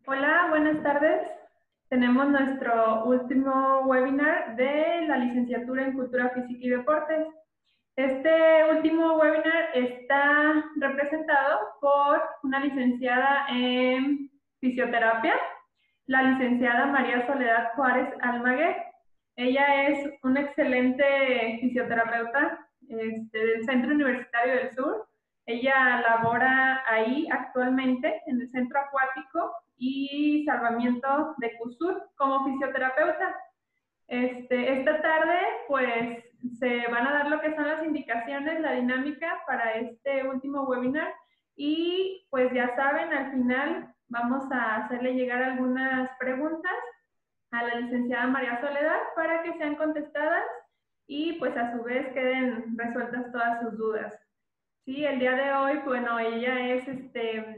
Hola, buenas tardes. Tenemos nuestro último webinar de la licenciatura en Cultura Física y Deportes. Este último webinar está representado por una licenciada en fisioterapia, la licenciada María Soledad Juárez Almaguer. Ella es una excelente fisioterapeuta del Centro Universitario del Sur. Ella labora ahí actualmente en el Centro Acuático y Salvamiento de CUSUR como fisioterapeuta. Esta tarde, pues, se van a dar lo que son las indicaciones, la dinámica para este último webinar y, pues, ya saben, al final vamos a hacerle llegar algunas preguntas a la licenciada María Soledad para que sean contestadas y, pues, a su vez queden resueltas todas sus dudas. Sí, el día de hoy, bueno, ella es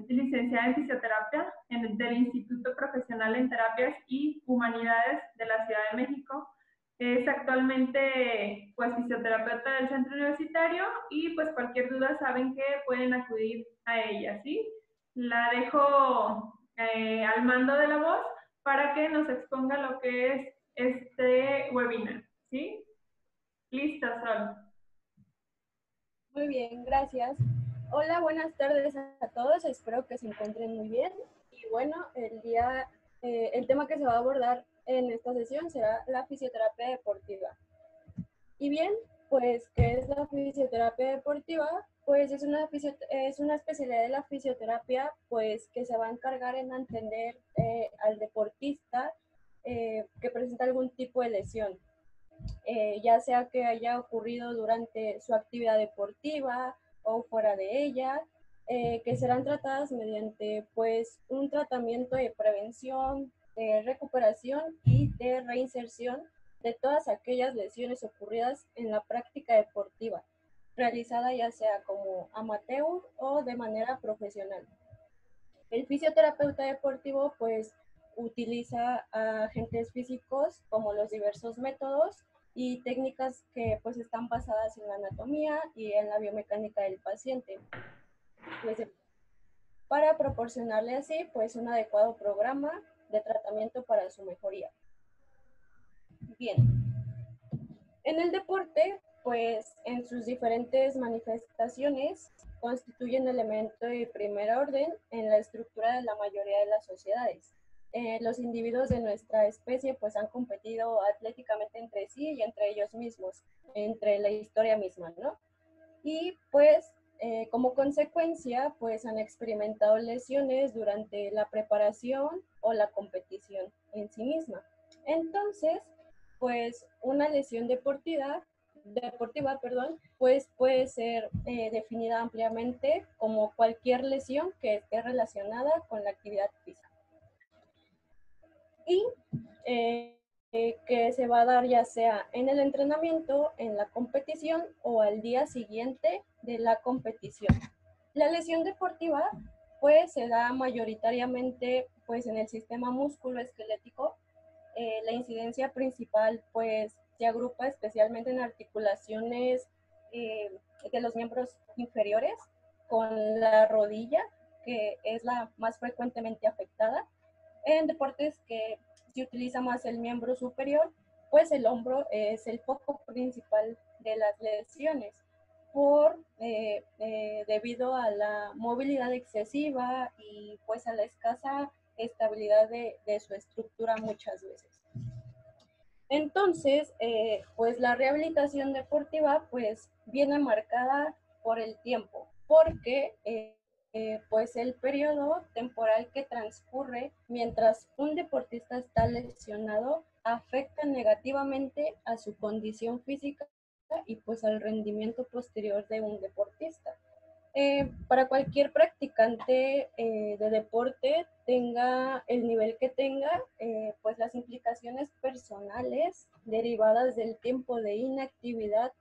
licenciada en fisioterapia del Instituto Profesional en Terapias y Humanidades de la Ciudad de México. Es actualmente, pues, fisioterapeuta del centro universitario y, pues, cualquier duda saben que pueden acudir a ella, ¿sí? La dejo al mando de la voz para que nos exponga lo que es este webinar, ¿sí? Listo, Sol. Muy bien, gracias. Hola, buenas tardes a todos. Espero que se encuentren muy bien. Y bueno, el tema que se va a abordar en esta sesión será la fisioterapia deportiva. Y bien, pues, ¿qué es la fisioterapia deportiva? Pues es una especialidad de la fisioterapia, pues, que se va a encargar en atender al deportista que presenta algún tipo de lesión. Ya sea que haya ocurrido durante su actividad deportiva o fuera de ella, que serán tratadas mediante pues un tratamiento de prevención, de recuperación y de reinserción de todas aquellas lesiones ocurridas en la práctica deportiva, realizada ya sea como amateur o de manera profesional. El fisioterapeuta deportivo pues utiliza agentes físicos como los diversos métodos y técnicas que pues están basadas en la anatomía y en la biomecánica del paciente, pues para proporcionarle así pues un adecuado programa de tratamiento para su mejoría. Bien, en el deporte pues en sus diferentes manifestaciones constituyen elemento de primer orden en la estructura de la mayoría de las sociedades. Los individuos de nuestra especie pues han competido atléticamente entre sí y entre ellos mismos, entre la historia misma, ¿no? Y pues como consecuencia pues han experimentado lesiones durante la preparación o la competición en sí misma. Entonces, pues una lesión deportiva, pues puede ser definida ampliamente como cualquier lesión que esté relacionada con la actividad física. Y que se va a dar ya sea en el entrenamiento, en la competición o al día siguiente de la competición. La lesión deportiva pues se da mayoritariamente pues en el sistema musculoesquelético. La incidencia principal pues se agrupa especialmente en articulaciones de los miembros inferiores con la rodilla, que es la más frecuentemente afectada. En deportes que se utiliza más el miembro superior, pues el hombro es el foco principal de las lesiones debido a la movilidad excesiva y pues a la escasa estabilidad de su estructura muchas veces. Entonces, pues la rehabilitación deportiva pues viene marcada por el tiempo, porque pues el periodo temporal que transcurre mientras un deportista está lesionado afecta negativamente a su condición física y pues al rendimiento posterior de un deportista. Para cualquier practicante de deporte, tenga el nivel que tenga, pues las implicaciones personales derivadas del tiempo de inactividad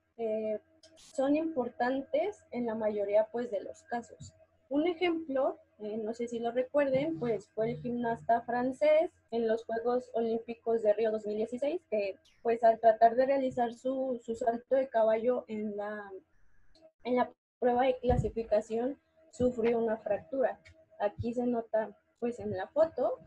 son importantes en la mayoría pues de los casos. Un ejemplo, no sé si lo recuerden, pues fue el gimnasta francés en los Juegos Olímpicos de Río 2016, que pues al tratar de realizar su salto de caballo en la prueba de clasificación sufrió una fractura. Aquí se nota pues en la foto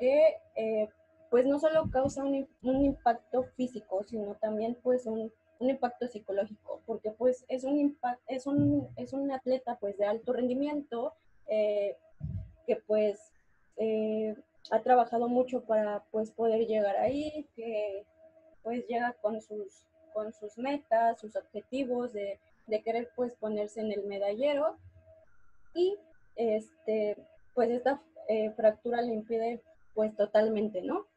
que pues no solo causa un impacto físico, sino también pues un impacto psicológico, porque pues es un atleta pues de alto rendimiento, que pues eh, ha trabajado mucho para pues poder llegar ahí, que pues llega con sus metas, sus objetivos de querer pues ponerse en el medallero, y este pues esta fractura le impide pues totalmente, ¿no?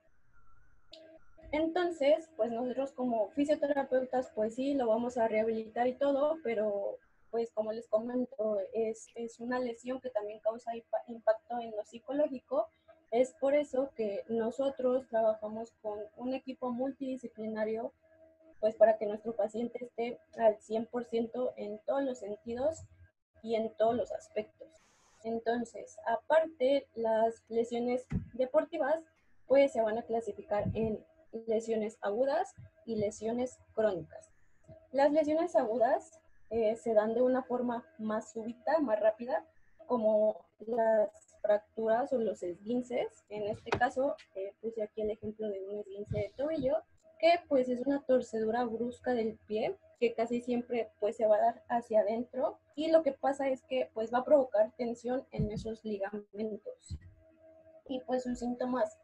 Entonces, pues nosotros como fisioterapeutas, pues sí, lo vamos a rehabilitar y todo, pero pues como les comento, es una lesión que también causa impacto en lo psicológico. Es por eso que nosotros trabajamos con un equipo multidisciplinario, pues para que nuestro paciente esté al 100% en todos los sentidos y en todos los aspectos. Entonces, aparte, las lesiones deportivas pues se van a clasificar en lesiones agudas y lesiones crónicas. Las lesiones agudas se dan de una forma más súbita, más rápida, como las fracturas o los esguinces. En este caso, puse aquí el ejemplo de un esguince de tobillo, que pues es una torcedura brusca del pie, que casi siempre pues se va a dar hacia adentro, y lo que pasa es que pues va a provocar tensión en esos ligamentos. Y pues sus síntomas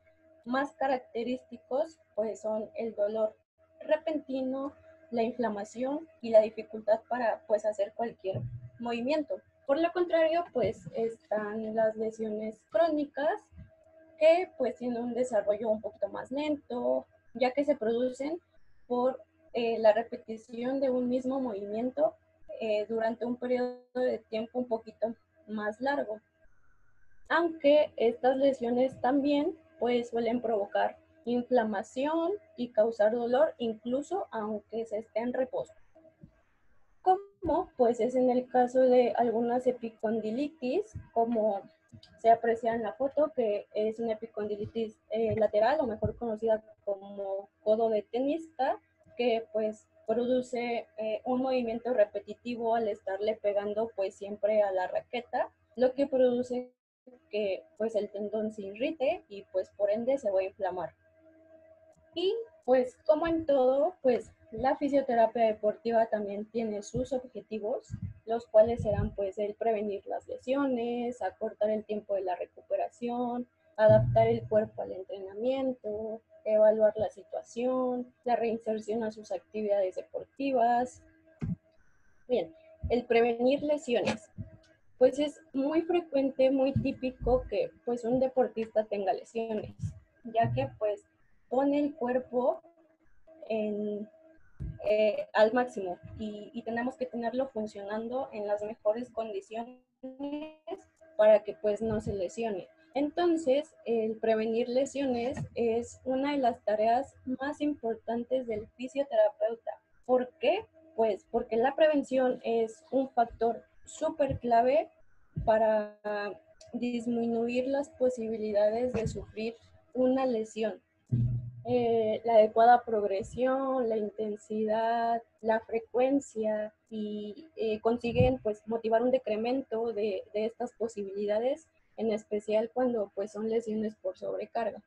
más característicos pues son el dolor repentino, la inflamación y la dificultad para pues hacer cualquier movimiento. Por lo contrario, pues están las lesiones crónicas, que pues tienen un desarrollo un poquito más lento, ya que se producen por la repetición de un mismo movimiento durante un periodo de tiempo un poquito más largo. Aunque estas lesiones también pues suelen provocar inflamación y causar dolor incluso aunque se esté en reposo. Como pues es en el caso de algunas epicondilitis, como se aprecia en la foto, que es una epicondilitis lateral, o mejor conocida como codo de tenista, que pues produce un movimiento repetitivo al estarle pegando pues siempre a la raqueta, lo que produce que pues el tendón se irrite y pues por ende se va a inflamar. Y pues como en todo, pues la fisioterapia deportiva también tiene sus objetivos, los cuales serán pues el prevenir las lesiones, acortar el tiempo de la recuperación, adaptar el cuerpo al entrenamiento, evaluar la situación, la reinserción a sus actividades deportivas. Bien, el prevenir lesiones. Pues es muy frecuente, muy típico que pues un deportista tenga lesiones, ya que pues pone el cuerpo en, al máximo, y tenemos que tenerlo funcionando en las mejores condiciones para que pues no se lesione. Entonces, el prevenir lesiones es una de las tareas más importantes del fisioterapeuta. ¿Por qué? Pues porque la prevención es un factor súper clave para disminuir las posibilidades de sufrir una lesión. La adecuada progresión, la intensidad, la frecuencia, y consiguen pues motivar un decremento de estas posibilidades, en especial cuando pues son lesiones por sobrecarga.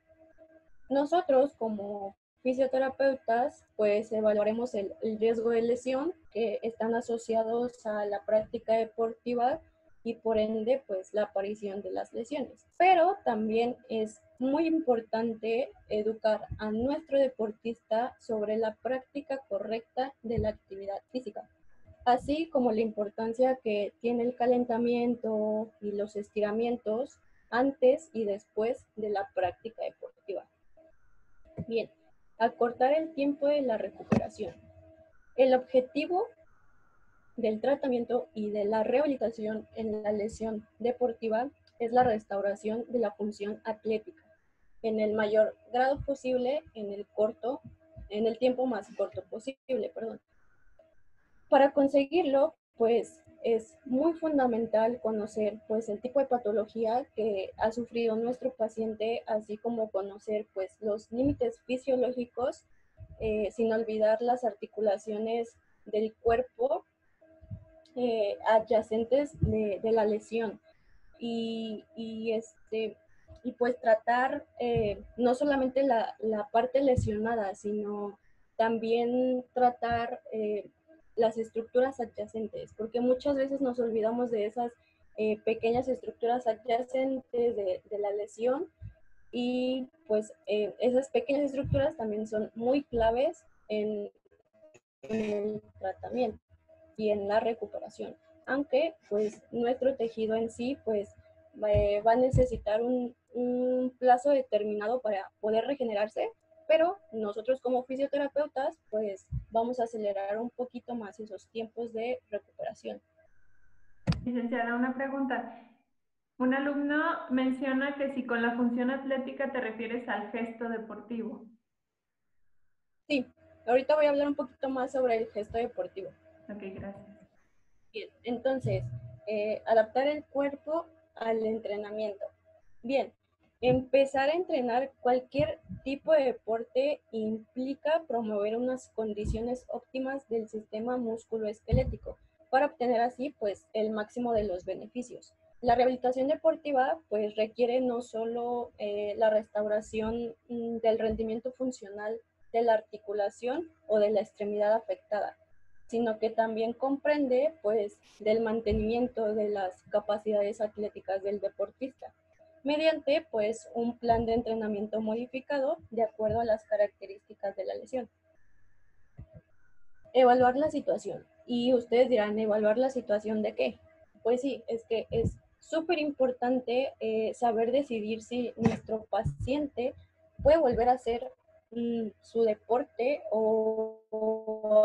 Nosotros como fisioterapeutas pues evaluaremos el riesgo de lesión que están asociados a la práctica deportiva y por ende pues la aparición de las lesiones. Pero también es muy importante educar a nuestro deportista sobre la práctica correcta de la actividad física, así como la importancia que tiene el calentamiento y los estiramientos antes y después de la práctica deportiva. Bien, acortar el tiempo de la recuperación. El objetivo del tratamiento y de la rehabilitación en la lesión deportiva es la restauración de la función atlética en el mayor grado posible, en el tiempo más corto posible, perdón. Para conseguirlo, pues es muy fundamental conocer pues el tipo de patología que ha sufrido nuestro paciente, así como conocer pues los límites fisiológicos, sin olvidar las articulaciones del cuerpo adyacentes de la lesión. Y y pues tratar no solamente la parte lesionada, sino también tratar las estructuras adyacentes, porque muchas veces nos olvidamos de esas pequeñas estructuras adyacentes de la lesión y pues esas pequeñas estructuras también son muy claves en el tratamiento y en la recuperación, aunque pues nuestro tejido en sí pues va a necesitar un plazo determinado para poder regenerarse, pero nosotros como fisioterapeutas pues vamos a acelerar un poquito más esos tiempos de recuperación. Licenciada, una pregunta. Un alumno menciona que si con la función atlética te refieres al gesto deportivo. Sí, ahorita voy a hablar un poquito más sobre el gesto deportivo. Ok, gracias. Bien, entonces, adaptar el cuerpo al entrenamiento. Bien, empezar a entrenar cualquier tipo de deporte implica promover unas condiciones óptimas del sistema musculoesquelético para obtener así pues el máximo de los beneficios. La rehabilitación deportiva pues requiere no solo la restauración del rendimiento funcional de la articulación o de la extremidad afectada, sino que también comprende pues del mantenimiento de las capacidades atléticas del deportista mediante pues un plan de entrenamiento modificado de acuerdo a las características de la lesión. Evaluar la situación. Y ustedes dirán, ¿evaluar la situación de qué? Pues sí, es que es súper importante saber decidir si nuestro paciente puede volver a hacer su deporte o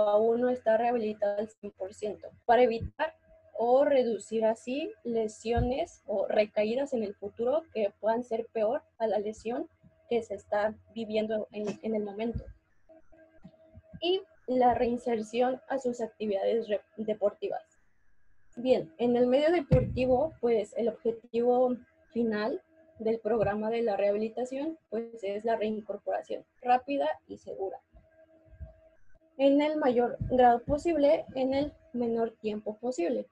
aún no está rehabilitado al 100%, para evitar o reducir así lesiones o recaídas en el futuro que puedan ser peor a la lesión que se está viviendo en el momento. Y la reinserción a sus actividades deportivas. Bien, en el medio deportivo, pues el objetivo final del programa de la rehabilitación, pues es la reincorporación rápida y segura, en el mayor grado posible, en el menor tiempo posible.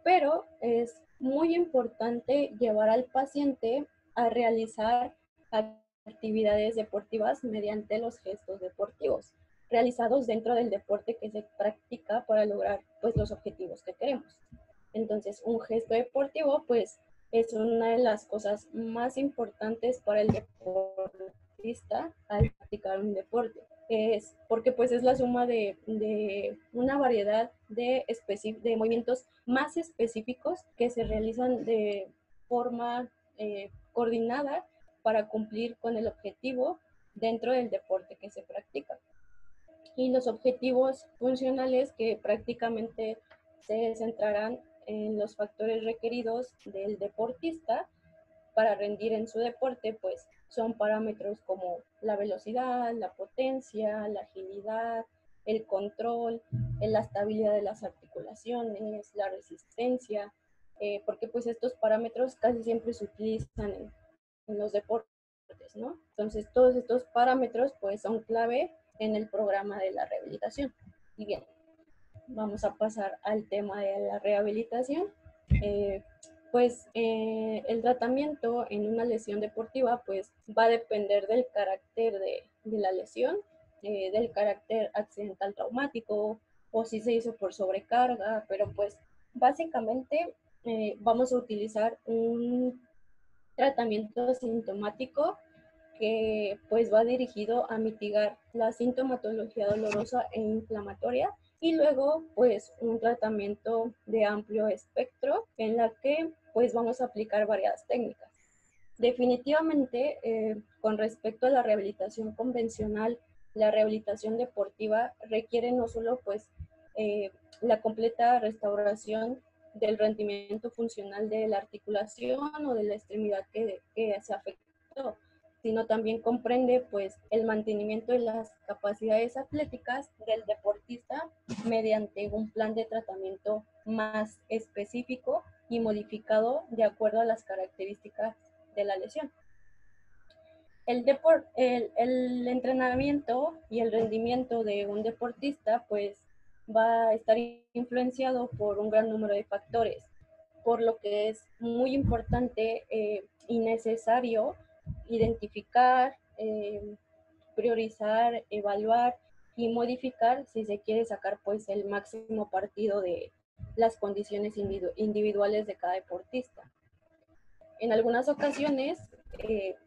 Pero es muy importante llevar al paciente a realizar actividades deportivas mediante los gestos deportivos, realizados dentro del deporte que se practica para lograr pues los objetivos que queremos. Entonces, un gesto deportivo pues es una de las cosas más importantes para el deportista al practicar un deporte. Es porque pues es la suma de una variedad de movimientos más específicos que se realizan de forma coordinada para cumplir con el objetivo dentro del deporte que se practica. Y los objetivos funcionales que prácticamente se centrarán en los factores requeridos del deportista para rendir en su deporte, pues son parámetros como la velocidad, la potencia, la agilidad, el control, la estabilidad de las articulaciones, la resistencia, porque pues estos parámetros casi siempre se utilizan en los deportes, ¿no? Entonces todos estos parámetros pues son clave en el programa de la rehabilitación. Y bien, vamos a pasar al tema de la rehabilitación. El tratamiento en una lesión deportiva pues va a depender del carácter de la lesión, del carácter accidental traumático o si se hizo por sobrecarga, pero pues básicamente vamos a utilizar un tratamiento asintomático que pues va dirigido a mitigar la sintomatología dolorosa e inflamatoria, y luego pues un tratamiento de amplio espectro en la que pues vamos a aplicar varias técnicas. Definitivamente, con respecto a la rehabilitación convencional, la rehabilitación deportiva requiere no solo pues la completa restauración del rendimiento funcional de la articulación o de la extremidad que se afectó, sino también comprende pues el mantenimiento de las capacidades atléticas del deportista mediante un plan de tratamiento más específico y modificado de acuerdo a las características de la lesión. El entrenamiento y el rendimiento de un deportista pues va a estar influenciado por un gran número de factores, por lo que es muy importante y necesario identificar, priorizar, evaluar y modificar si se quiere sacar pues el máximo partido de las condiciones individuales de cada deportista. En algunas ocasiones,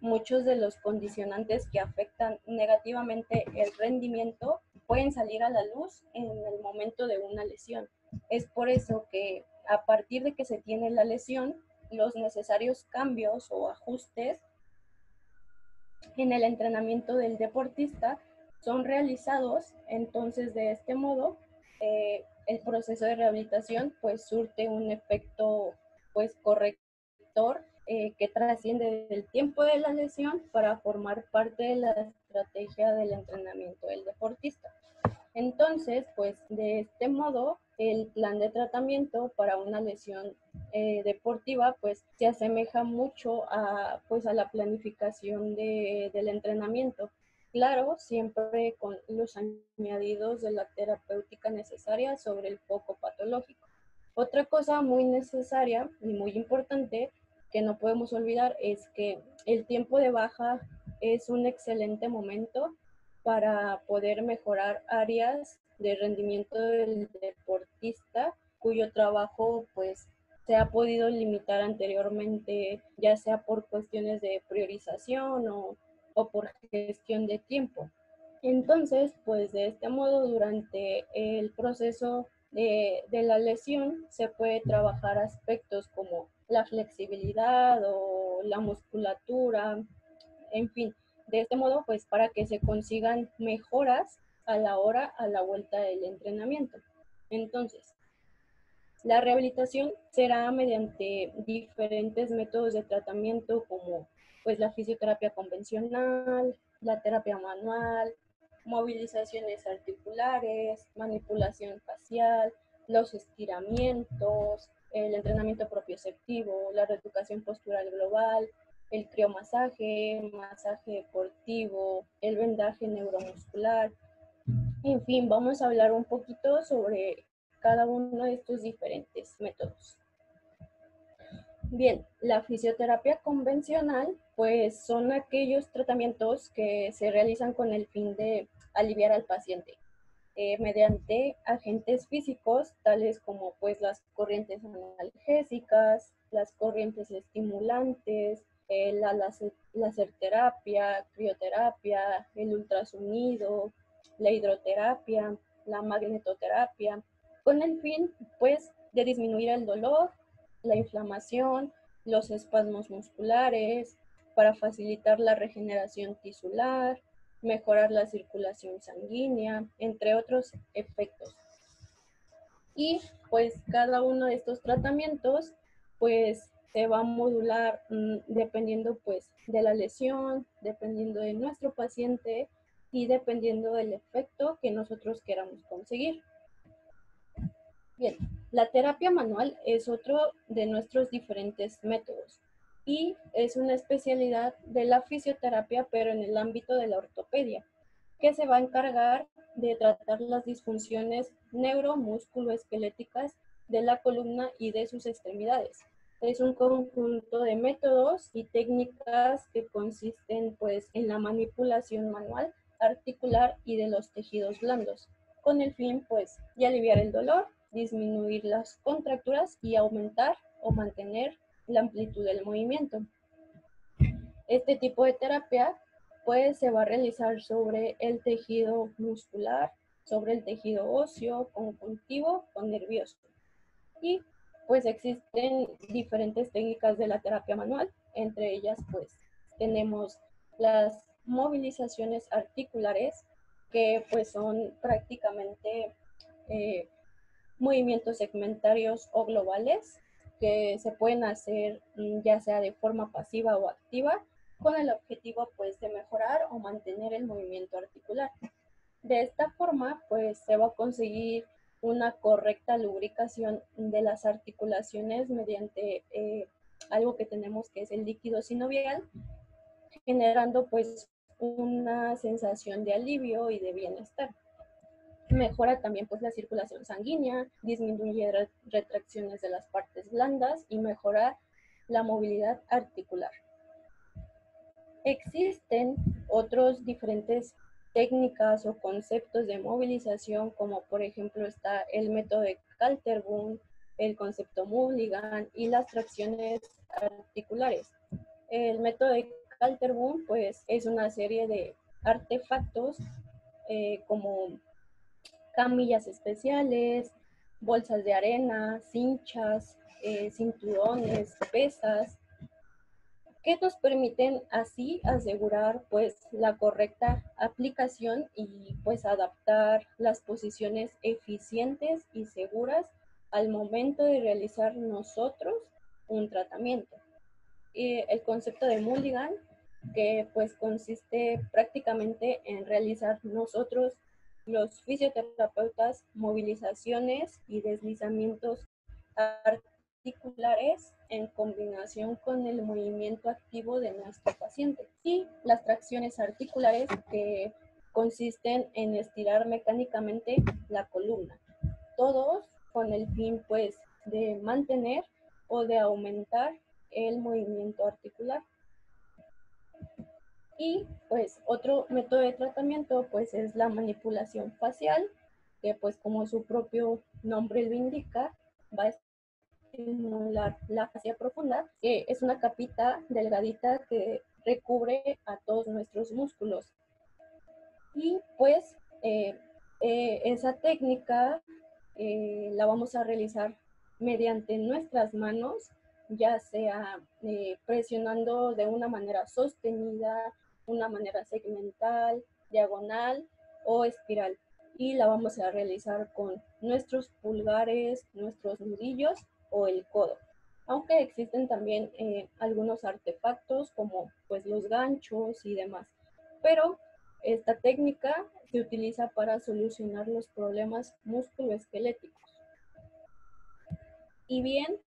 muchos de los condicionantes que afectan negativamente el rendimiento pueden salir a la luz en el momento de una lesión. Es por eso que a partir de que se tiene la lesión, los necesarios cambios o ajustes en el entrenamiento del deportista son realizados. Entonces, de este modo, el proceso de rehabilitación pues surte un efecto pues corrector que trasciende del tiempo de la lesión para formar parte de la estrategia del entrenamiento del deportista. Entonces, pues de este modo, el plan de tratamiento para una lesión deportiva, pues se asemeja mucho a, pues, a la planificación del entrenamiento. Claro, siempre con los añadidos de la terapéutica necesaria sobre el foco patológico. Otra cosa muy necesaria y muy importante que no podemos olvidar es que el tiempo de baja es un excelente momento para poder mejorar áreas de rendimiento del deportista cuyo trabajo pues se ha podido limitar anteriormente, ya sea por cuestiones de priorización o por gestión de tiempo. Entonces, pues de este modo, durante el proceso de la lesión se puede trabajar aspectos como la flexibilidad o la musculatura, en fin, de este modo, pues para que se consigan mejoras a la vuelta del entrenamiento. Entonces, la rehabilitación será mediante diferentes métodos de tratamiento como pues la fisioterapia convencional, la terapia manual, movilizaciones articulares, manipulación facial, los estiramientos, el entrenamiento propioceptivo, la reeducación postural global, el criomasaje, masaje deportivo, el vendaje neuromuscular. En fin, vamos a hablar un poquito sobre cada uno de estos diferentes métodos. Bien, la fisioterapia convencional, pues son aquellos tratamientos que se realizan con el fin de aliviar al paciente mediante agentes físicos, tales como pues las corrientes analgésicas, las corrientes estimulantes, la laserterapia, crioterapia, el ultrasonido, la hidroterapia, la magnetoterapia, con el fin pues de disminuir el dolor, la inflamación, los espasmos musculares, para facilitar la regeneración tisular, mejorar la circulación sanguínea, entre otros efectos. Y pues cada uno de estos tratamientos pues se va a modular dependiendo pues de la lesión, dependiendo de nuestro paciente y dependiendo del efecto que nosotros queramos conseguir. Bien, la terapia manual es otro de nuestros diferentes métodos y es una especialidad de la fisioterapia, pero en el ámbito de la ortopedia, que se va a encargar de tratar las disfunciones neuromusculoesqueléticas de la columna y de sus extremidades. Es un conjunto de métodos y técnicas que consisten pues en la manipulación manual, articular y de los tejidos blandos, con el fin pues de aliviar el dolor, disminuir las contracturas y aumentar o mantener la amplitud del movimiento. Este tipo de terapia pues se va a realizar sobre el tejido muscular, sobre el tejido óseo, conjuntivo o nervioso. Y pues existen diferentes técnicas de la terapia manual, entre ellas pues tenemos las movilizaciones articulares, que pues son prácticamente movimientos segmentarios o globales que se pueden hacer ya sea de forma pasiva o activa, con el objetivo pues de mejorar o mantener el movimiento articular. De esta forma pues se va a conseguir una correcta lubricación de las articulaciones mediante algo que tenemos que es el líquido sinovial, generando pues una sensación de alivio y de bienestar. Mejora también pues la circulación sanguínea, disminuye retracciones de las partes blandas y mejora la movilidad articular. Existen otros diferentes técnicas o conceptos de movilización, como por ejemplo está el método de Kaltenbrunn, el concepto Mulligan y las tracciones articulares. El método de Kaltenbrunn pues es una serie de artefactos como camillas especiales, bolsas de arena, cinchas, cinturones, pesas, que nos permiten así asegurar pues la correcta aplicación y pues adaptar las posiciones eficientes y seguras al momento de realizar nosotros un tratamiento. El concepto de Mulligan, que pues consiste prácticamente en realizar nosotros los fisioterapeutas movilizaciones y deslizamientos articulares en combinación con el movimiento activo de nuestro paciente. Y las tracciones articulares, que consisten en estirar mecánicamente la columna, todos con el fin pues de mantener o de aumentar el movimiento articular. Y pues otro método de tratamiento pues es la manipulación facial, que pues como su propio nombre lo indica, va a estimular la fascia profunda, que es una capita delgadita que recubre a todos nuestros músculos. Y pues esa técnica la vamos a realizar mediante nuestras manos, ya sea presionando de una manera sostenida, una manera segmental, diagonal o espiral. Y la vamos a realizar con nuestros pulgares, nuestros nudillos o el codo. Aunque existen también algunos artefactos como pues los ganchos y demás. Pero esta técnica se utiliza para solucionar los problemas musculoesqueléticos. Y bien,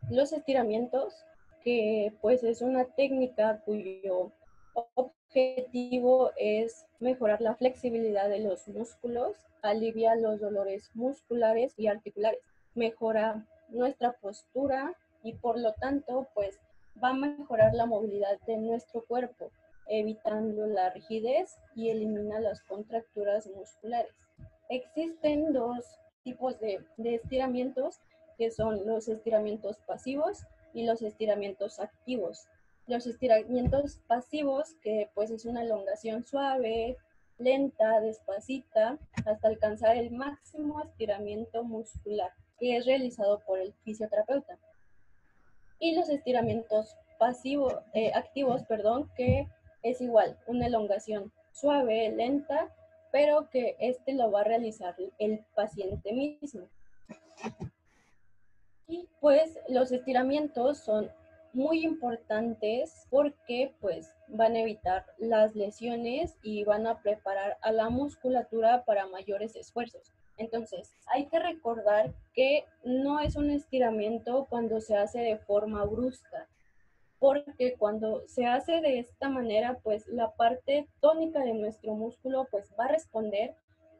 los estiramientos, que pues es una técnica cuyo objetivo es mejorar la flexibilidad de los músculos, alivia los dolores musculares y articulares, mejora nuestra postura y por lo tanto pues va a mejorar la movilidad de nuestro cuerpo, evitando la rigidez y elimina las contracturas musculares. Existen dos tipos de estiramientos, que son los estiramientos pasivos y los estiramientos activos. Los estiramientos pasivos, que pues es una elongación suave, lenta, despacita, hasta alcanzar el máximo estiramiento muscular, que es realizado por el fisioterapeuta. Y los estiramientos activos, que es igual, una elongación suave, lenta, pero que este lo va a realizar el paciente mismo. Y pues los estiramientos son muy importantes porque pues van a evitar las lesiones y van a preparar a la musculatura para mayores esfuerzos. Entonces, hay que recordar que no es un estiramiento cuando se hace de forma brusca, porque cuando se hace de esta manera, pues la parte tónica de nuestro músculo pues va a responder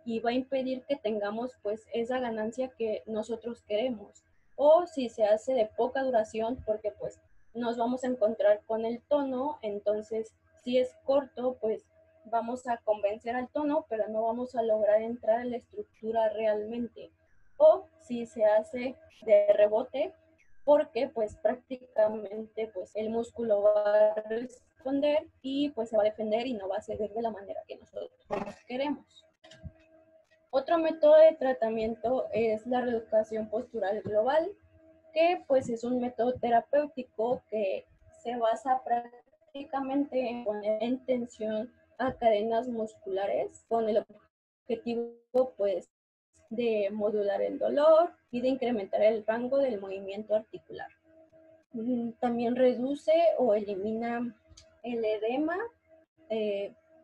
y va a impedir que tengamos pues esa ganancia que nosotros queremos. O si se hace de poca duración, porque pues nos vamos a encontrar con el tono, entonces si es corto, pues vamos a convencer al tono, pero no vamos a lograr entrar en la estructura realmente. O si se hace de rebote, porque pues prácticamente pues el músculo va a responder y pues se va a defender y no va a ceder de la manera que nosotros queremos. Otro método de tratamiento es la reeducación postural global, que pues es un método terapéutico que se basa prácticamente en poner en tensión a cadenas musculares con el objetivo pues de modular el dolor y de incrementar el rango del movimiento articular. También reduce o elimina el edema,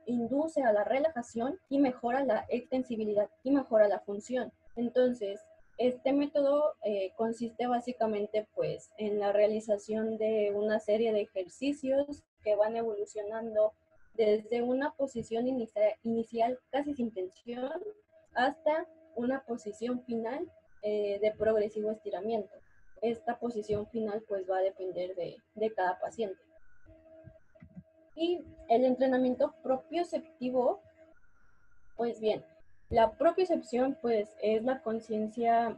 induce a la relajación y mejora la extensibilidad y mejora la función. Entonces, este método consiste básicamente pues en la realización de una serie de ejercicios que van evolucionando desde una posición inicial casi sin tensión hasta una posición final de progresivo estiramiento. Esta posición final pues va a depender de cada paciente. Y el entrenamiento propioceptivo, pues bien, la propiocepción pues es la conciencia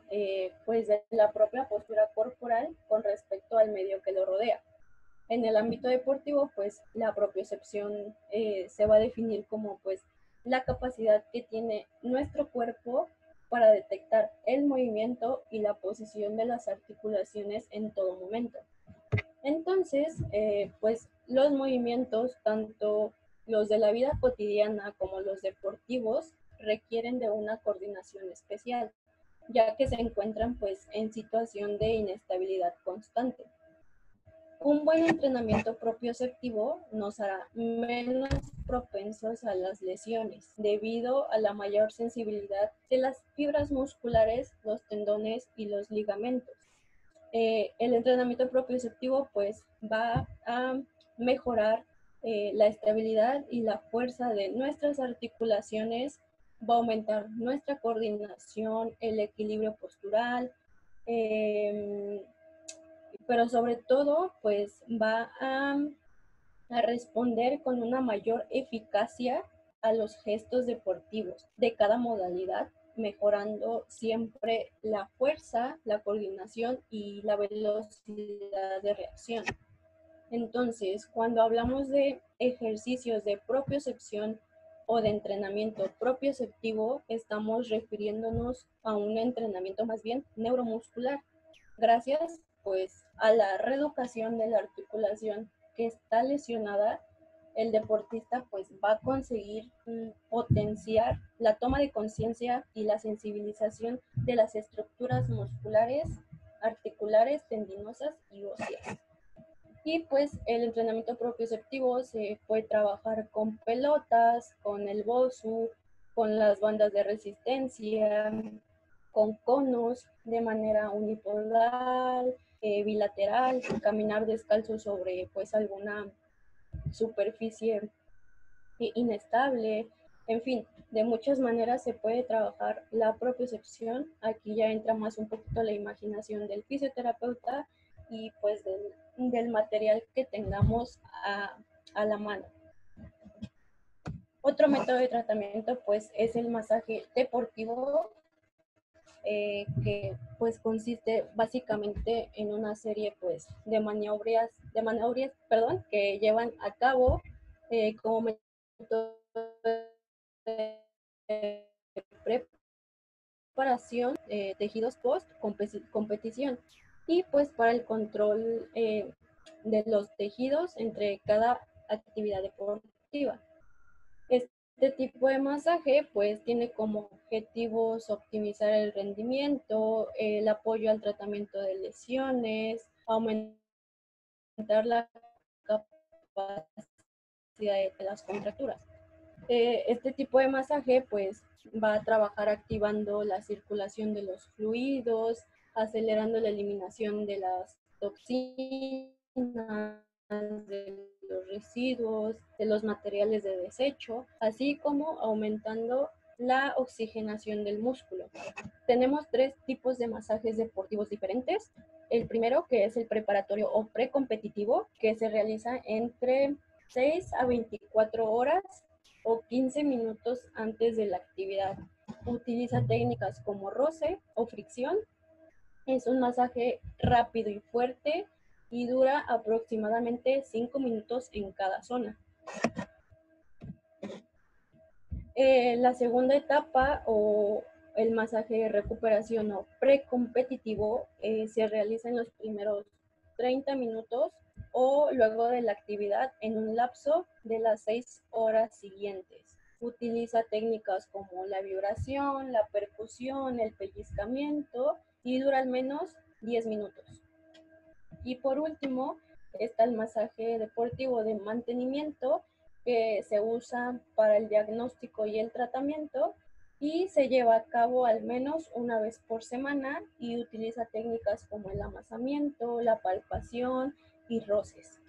pues de la propia postura corporal con respecto al medio que lo rodea. En el ámbito deportivo pues la propiocepción se va a definir como pues la capacidad que tiene nuestro cuerpo para detectar el movimiento y la posición de las articulaciones en todo momento. Entonces, pues los movimientos, tanto los de la vida cotidiana como los deportivos, requieren de una coordinación especial, ya que se encuentran pues en situación de inestabilidad constante. Un buen entrenamiento propioceptivo nos hará menos propensos a las lesiones, debido a la mayor sensibilidad de las fibras musculares, los tendones y los ligamentos. El entrenamiento propioceptivo pues va a mejorar la estabilidad y la fuerza de nuestras articulaciones, va a aumentar nuestra coordinación, el equilibrio postural, pero sobre todo pues va a responder con una mayor eficacia a los gestos deportivos de cada modalidad, mejorando siempre la fuerza, la coordinación y la velocidad de reacción. Entonces, cuando hablamos de ejercicios de propiocepción o de entrenamiento propioceptivo, estamos refiriéndonos a un entrenamiento más bien neuromuscular, gracias pues a la reeducación de la articulación que está lesionada. El deportista pues va a conseguir potenciar la toma de conciencia y la sensibilización de las estructuras musculares, articulares, tendinosas y óseas. Y pues el entrenamiento propioceptivo se puede trabajar con pelotas, con el BOSU, con las bandas de resistencia, con conos de manera unipodal, bilateral, caminar descalzo sobre pues alguna superficie inestable, en fin, de muchas maneras se puede trabajar la propiocepción. Aquí ya entra más un poquito la imaginación del fisioterapeuta y pues del material que tengamos a la mano. Otro método de tratamiento pues es el masaje deportivo, que pues consiste básicamente en una serie pues de maniobras que llevan a cabo como método de preparación tejidos post competición y pues para el control de los tejidos entre cada actividad deportiva. Este tipo de masaje pues tiene como objetivos optimizar el rendimiento, el apoyo al tratamiento de lesiones, aumentar la capacidad de las contracturas. Este tipo de masaje pues va a trabajar activando la circulación de los fluidos, acelerando la eliminación de las toxinas, de los residuos, de los materiales de desecho, así como aumentando la oxigenación del músculo. Tenemos 3 tipos de masajes deportivos diferentes. El primero, que es el preparatorio o precompetitivo, que se realiza entre 6 a 24 horas o 15 minutos antes de la actividad. Utiliza técnicas como roce o fricción. Es un masaje rápido y fuerte y dura aproximadamente 5 minutos en cada zona. La segunda etapa o el masaje de recuperación o precompetitivo se realiza en los primeros 30 minutos o luego de la actividad en un lapso de las 6 horas siguientes. Utiliza técnicas como la vibración, la percusión, el pellizcamiento y dura al menos 10 minutos. Y por último está el masaje deportivo de mantenimiento, que se usa para el diagnóstico y el tratamiento y se lleva a cabo al menos una vez por semana y utiliza técnicas como el amasamiento, la palpación y roces.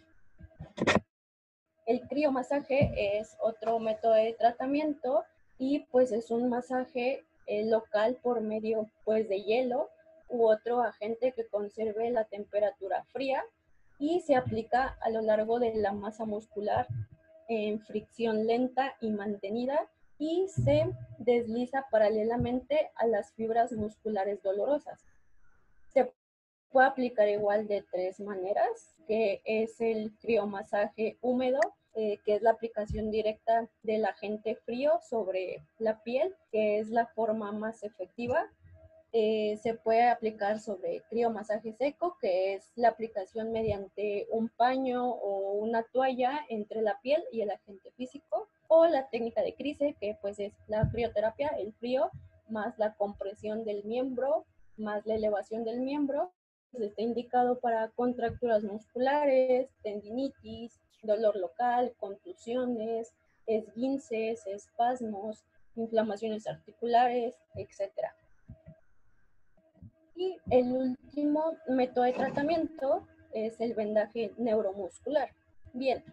El criomasaje es otro método de tratamiento y pues es un masaje local por medio pues de hielo u otro agente que conserve la temperatura fría, y se aplica a lo largo de la masa muscular en fricción lenta y mantenida, y se desliza paralelamente a las fibras musculares dolorosas. Se puede aplicar igual de tres maneras, que es el criomasaje húmedo, que es la aplicación directa del agente frío sobre la piel, que es la forma más efectiva. Se puede aplicar sobre criomasaje seco, que es la aplicación mediante un paño o una toalla entre la piel y el agente físico, o la técnica de Krise, que pues es la crioterapia, el frío, más la compresión del miembro, más la elevación del miembro. Está indicado para contracturas musculares, tendinitis, dolor local, contusiones, esguinces, espasmos, inflamaciones articulares, etc. Y el último método de tratamiento es el vendaje neuromuscular. Bien,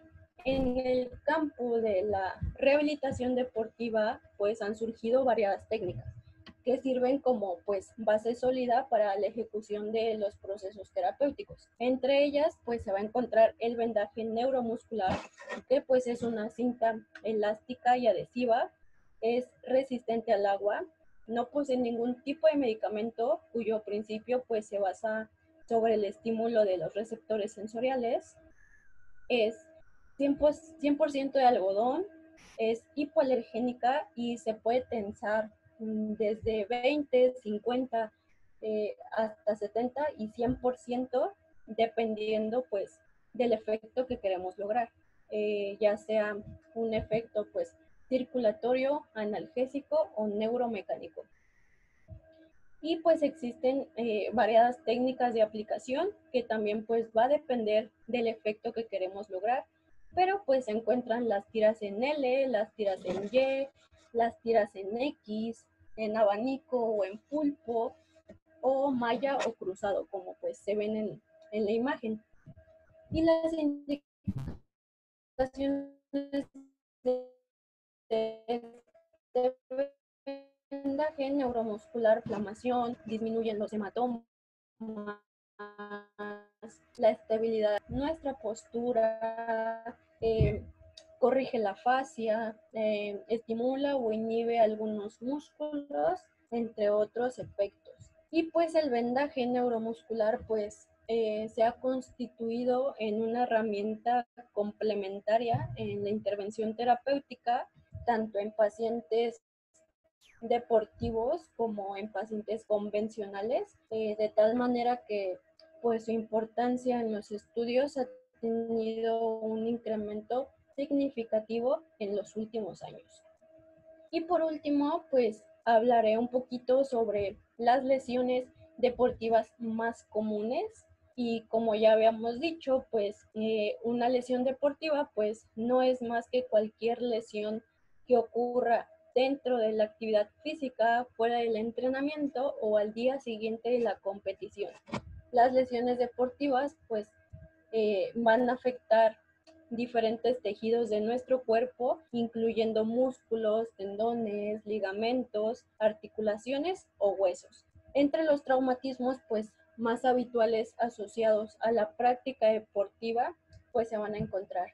en el campo de la rehabilitación deportiva, pues han surgido varias técnicas que sirven como pues base sólida para la ejecución de los procesos terapéuticos. Entre ellas, pues se va a encontrar el vendaje neuromuscular, que pues es una cinta elástica y adhesiva, es resistente al agua, no posee ningún tipo de medicamento, cuyo principio pues se basa sobre el estímulo de los receptores sensoriales, es 100% de algodón, es hipoalergénica y se puede tensar desde 20, 50 hasta 70 y 100%, dependiendo pues del efecto que queremos lograr, ya sea un efecto pues circulatorio, analgésico o neuromecánico. Y pues existen variadas técnicas de aplicación que también pues va a depender del efecto que queremos lograr, pero pues se encuentran las tiras en L, las tiras en Y, las tiras en X, en abanico o en pulpo, o malla o cruzado, como pues se ven en la imagen. Y las indicaciones de vendaje neuromuscular, inflamación, disminuyen los hematomas, la estabilidad, nuestra postura, corrige la fascia, estimula o inhibe algunos músculos, entre otros efectos. Y pues el vendaje neuromuscular pues se ha constituido en una herramienta complementaria en la intervención terapéutica, tanto en pacientes deportivos como en pacientes convencionales, de tal manera que pues su importancia en los estudios ha tenido un incremento significativo en los últimos años. Y por último, pues hablaré un poquito sobre las lesiones deportivas más comunes. Y como ya habíamos dicho, pues una lesión deportiva pues no es más que cualquier lesión que ocurra dentro de la actividad física, fuera del entrenamiento o al día siguiente de la competición. Las lesiones deportivas pues van a afectar diferentes tejidos de nuestro cuerpo, incluyendo músculos, tendones, ligamentos, articulaciones o huesos. Entre los traumatismos pues más habituales asociados a la práctica deportiva pues se van a encontrar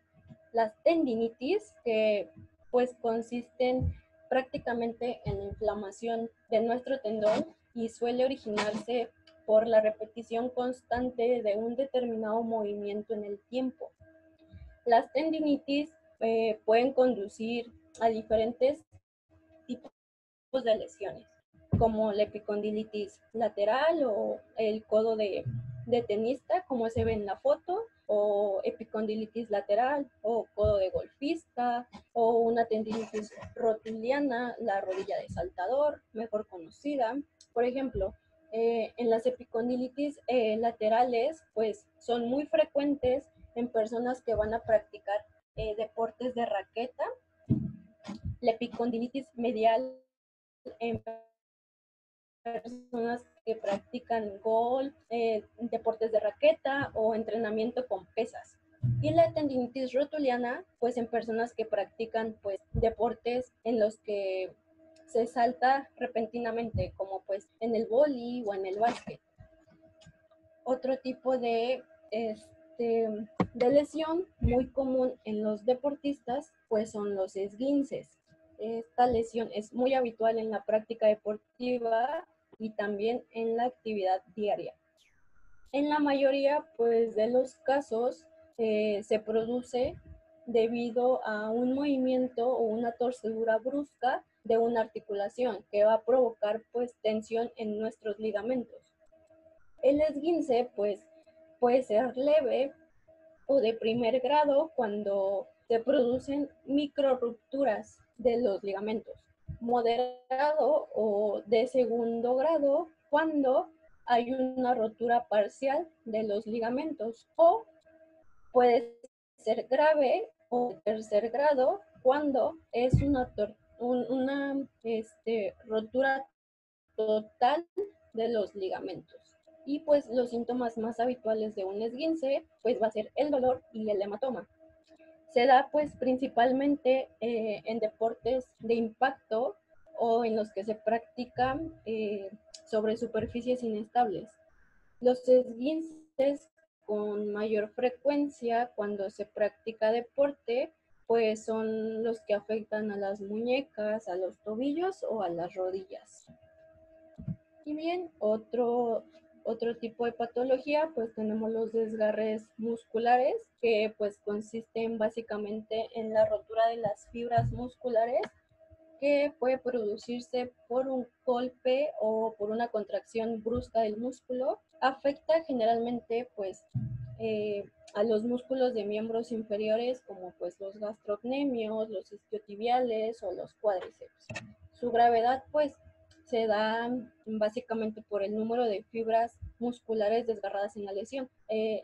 las tendinitis, que pues consisten prácticamente en la inflamación de nuestro tendón y suele originarse por la repetición constante de un determinado movimiento en el tiempo. Las tendinitis pueden conducir a diferentes tipos de lesiones, como la epicondilitis lateral o el codo de tenista, como se ve en la foto, o epicondilitis lateral o codo de golfista, o una tendinitis rotuliana, la rodilla de saltador, mejor conocida. Por ejemplo, en las epicondilitis laterales, pues son muy frecuentes en personas que van a practicar deportes de raqueta. La epicondilitis medial en personas que practican golf, deportes de raqueta o entrenamiento con pesas. Y la tendinitis rotuliana, pues en personas que practican pues deportes en los que se salta repentinamente, como pues en el vóley o en el básquet. Otro tipo de lesión muy común en los deportistas pues son los esguinces. Esta lesión es muy habitual en la práctica deportiva y también en la actividad diaria. En la mayoría pues, de los casos se produce debido a un movimiento o una torcedura brusca de una articulación que va a provocar pues, tensión en nuestros ligamentos. El esguince pues, puede ser leve o de primer grado cuando se producen microrupturas de los ligamentos, moderado o de segundo grado cuando hay una rotura parcial de los ligamentos, o puede ser grave o de tercer grado cuando es una rotura total de los ligamentos. Y pues los síntomas más habituales de un esguince pues va a ser el dolor y el hematoma. Se da pues principalmente en deportes de impacto o en los que se practican sobre superficies inestables. Los esguinces con mayor frecuencia cuando se practica deporte pues son los que afectan a las muñecas, a los tobillos o a las rodillas. Y bien, otro tipo de patología, pues tenemos los desgarres musculares, que pues consisten básicamente en la rotura de las fibras musculares, que puede producirse por un golpe o por una contracción brusca del músculo. Afecta generalmente pues a los músculos de miembros inferiores como pues los gastrocnemios, los isquiotibiales o los cuádriceps. Su gravedad pues se da básicamente por el número de fibras musculares desgarradas en la lesión.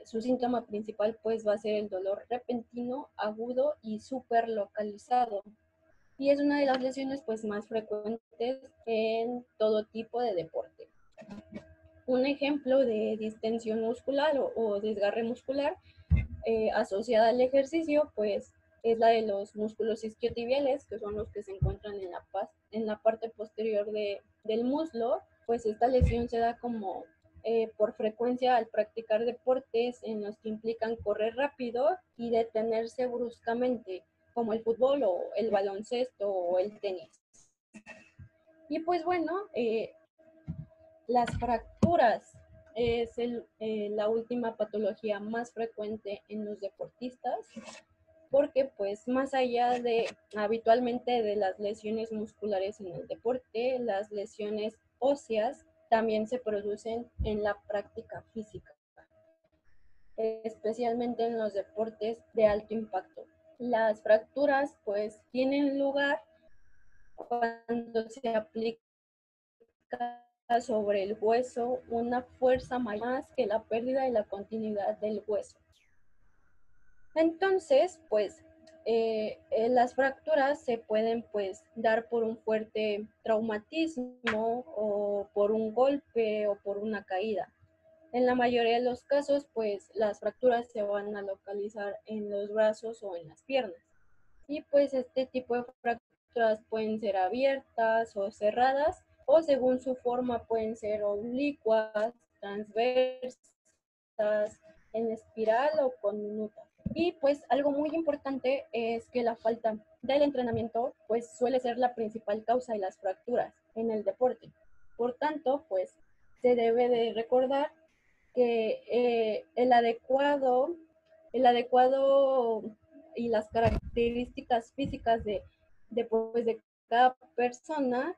Su síntoma principal pues va a ser el dolor repentino, agudo y súper localizado. Y es una de las lesiones pues más frecuentes en todo tipo de deporte. Un ejemplo de distensión muscular o desgarre muscular asociada al ejercicio pues es la de los músculos isquiotibiales, que son los que se encuentran en la parte posterior del muslo. Pues esta lesión se da como por frecuencia al practicar deportes en los que implican correr rápido y detenerse bruscamente, como el fútbol o el baloncesto o el tenis. Y pues bueno, las fracturas es la última patología más frecuente en los deportistas, porque pues más allá de habitualmente de las lesiones musculares en el deporte, las lesiones óseas también se producen en la práctica física, especialmente en los deportes de alto impacto. Las fracturas pues tienen lugar cuando se aplica sobre el hueso una fuerza mayor que la pérdida de la continuidad del hueso. Entonces, pues, las fracturas se pueden pues dar por un fuerte traumatismo o por un golpe o por una caída. En la mayoría de los casos, pues, las fracturas se van a localizar en los brazos o en las piernas. Y pues este tipo de fracturas pueden ser abiertas o cerradas, o según su forma pueden ser oblicuas, transversas, en espiral o con minutas. Y pues algo muy importante es que la falta del entrenamiento pues suele ser la principal causa de las fracturas en el deporte. Por tanto, pues se debe de recordar que el adecuado y las características físicas pues, de cada persona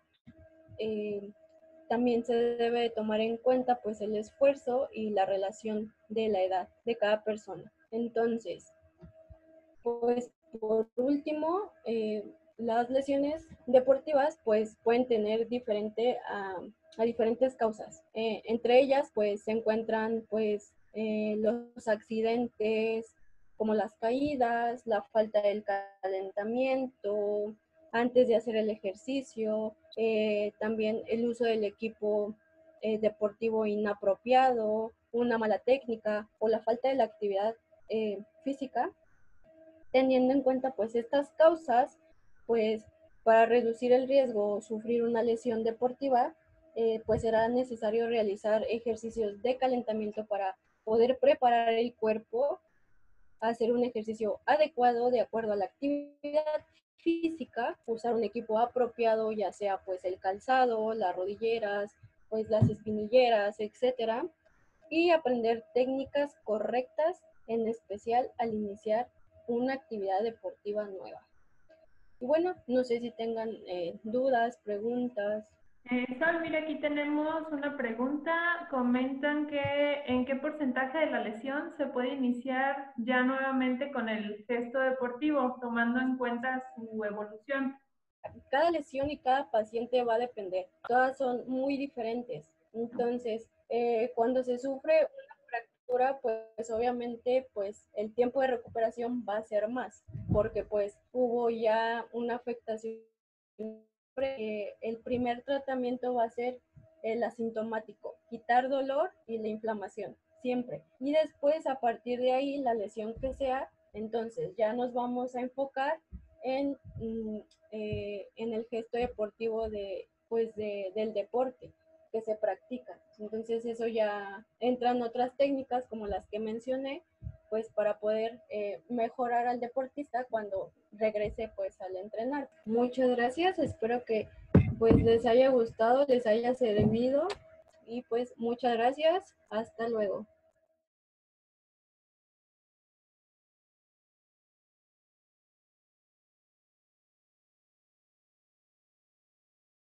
también se debe tomar en cuenta pues el esfuerzo y la relación de la edad de cada persona. Entonces, pues por último, las lesiones deportivas pues pueden tener a diferentes causas. Entre ellas pues se encuentran pues los accidentes como las caídas, la falta del calentamiento antes de hacer el ejercicio, también el uso del equipo deportivo inapropiado, una mala técnica o la falta de la actividad física. Teniendo en cuenta pues estas causas, pues para reducir el riesgo o sufrir una lesión deportiva, pues será necesario realizar ejercicios de calentamiento para poder preparar el cuerpo a hacer un ejercicio adecuado de acuerdo a la actividad física, usar un equipo apropiado, ya sea pues el calzado, las rodilleras, pues las espinilleras, etcétera, y aprender técnicas correctas, en especial al iniciar una actividad deportiva nueva. Y bueno, no sé si tengan dudas, preguntas. Sol, mira, aquí tenemos una pregunta. Comentan que en qué porcentaje de la lesión se puede iniciar ya nuevamente con el gesto deportivo, tomando en cuenta su evolución. Cada lesión y cada paciente va a depender. Todas son muy diferentes. Entonces, cuando se sufre una fractura, pues obviamente pues el tiempo de recuperación va a ser más, porque pues hubo ya una afectación. El primer tratamiento va a ser el asintomático, quitar dolor y la inflamación, siempre. Y después, a partir de ahí, la lesión que sea, entonces ya nos vamos a enfocar en, en el gesto deportivo del deporte que se practica. Entonces eso ya entran otras técnicas como las que mencioné, pues para poder mejorar al deportista cuando regrese pues al entrenar. Muchas gracias, espero que pues les haya gustado, les haya servido y pues muchas gracias, hasta luego.